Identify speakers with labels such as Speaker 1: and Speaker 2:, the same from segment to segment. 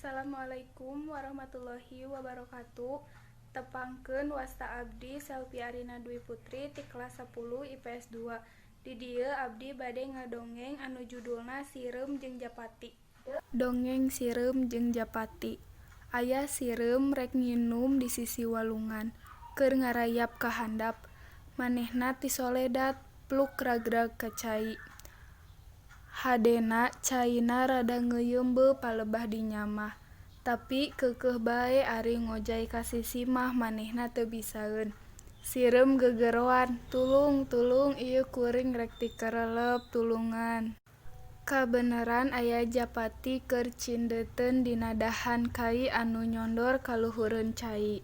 Speaker 1: Assalamualaikum warahmatullahi wabarakatuh. Tepangkeun wasta abdi Selvi Arina Dwi Putri ti kelas 10 IPS 2. Di dieu abdi bade ngadongeng anu judulna Sireum jeung Japati. Dongeng Sireum jeung Japati. Aya sireum rek nginum di sisi walungan, keur ngarayap ka handap. Manehna ti soledad pluk ragrag ka cai. Hadena caina rada ngeuyeum beu palebah dinya mah. Tapi keukeuh bae ari ngojay ka sisi mah manehna teu bisaeun. Sireum gegeroan, "Tulung, tulung ieu kuring rek tikeurelep tulungan." Kabeneran aya Japati keur cindeuteun dina dahan kai anu nyondor ka luhureun cai.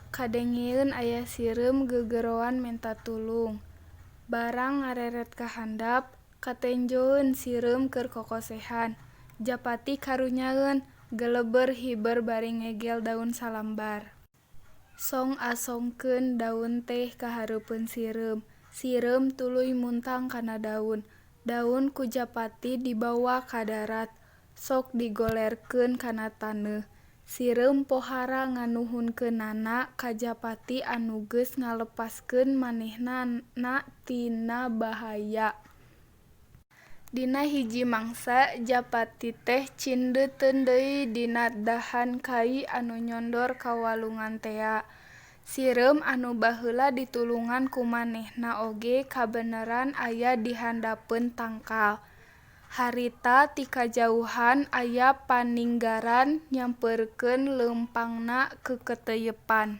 Speaker 1: Kadengieun aya sireum gegeroan menta tulung. Barang ngareret ka handap, katenjoeun sireum keur kokosehan. Japati karunyaeun, geleber hiber bari ngegel daun salambar. Song asongkeun daun teh ka hareupeun sireum. Sireum tuluy muntang kana daun. Daun ku Japati dibawa ka darat, sok digolerkeun kana taneuh. Sireum pohara nganuhunkeunana ka Japati anu geus ngalepaskeun manehna tina bahaya. Dina hiji mangsa Japati teh cindeuteun deui dina dahan kai anu nyondor ka walungan tea. Sireum anu baheula ditulungan ku manehna oge kabeneran aya di handapeun tangkal. Harita ti kajauhan aya paninggaran nyampeurkeun leumpangna keketeuyepan.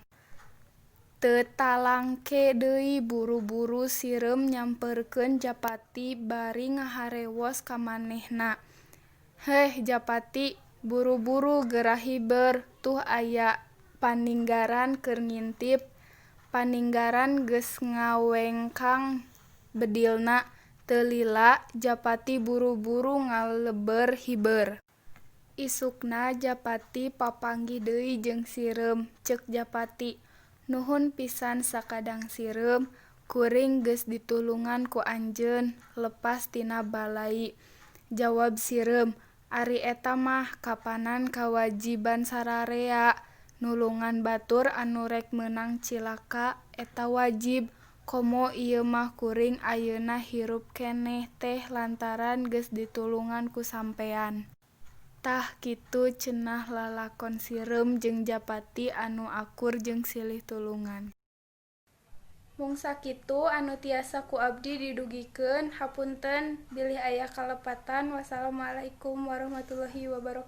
Speaker 1: Teu talangke deui buru-buru sireum nyampeurkeun Japati bari ngaharewos ka manehna. "Heh Japati, buru-buru geura hiber, tuh aya paninggaran keur ngintip." Paninggaran geus ngawengkang bedilna. Teu lila Japati buru-buru ngaleber hiber. Isukna Japati papanggih deui jeung sireum, ceuk Japati, "Nuhun pisan sakadang sireum, kuring geus ditulungan ku anjeun lepas tina balai." Jawab sireum, "Ari eta mah kapanan kawajiban sararea. Nulungan batur anu rek meunang cilaka eta wajib, komo ieu mah kuring ayeuna hirup keneh teh lantaran geus ditulungan ku sampean." Tah kitu cenah lalakon sireum jeung Japati anu akur jeung silih tulungan. Mung sakitu anu tiasa ku abdi didugikeun. Hapunten bilih aya kalepatan. Wassalamualaikum warahmatullahi wabarakatuh.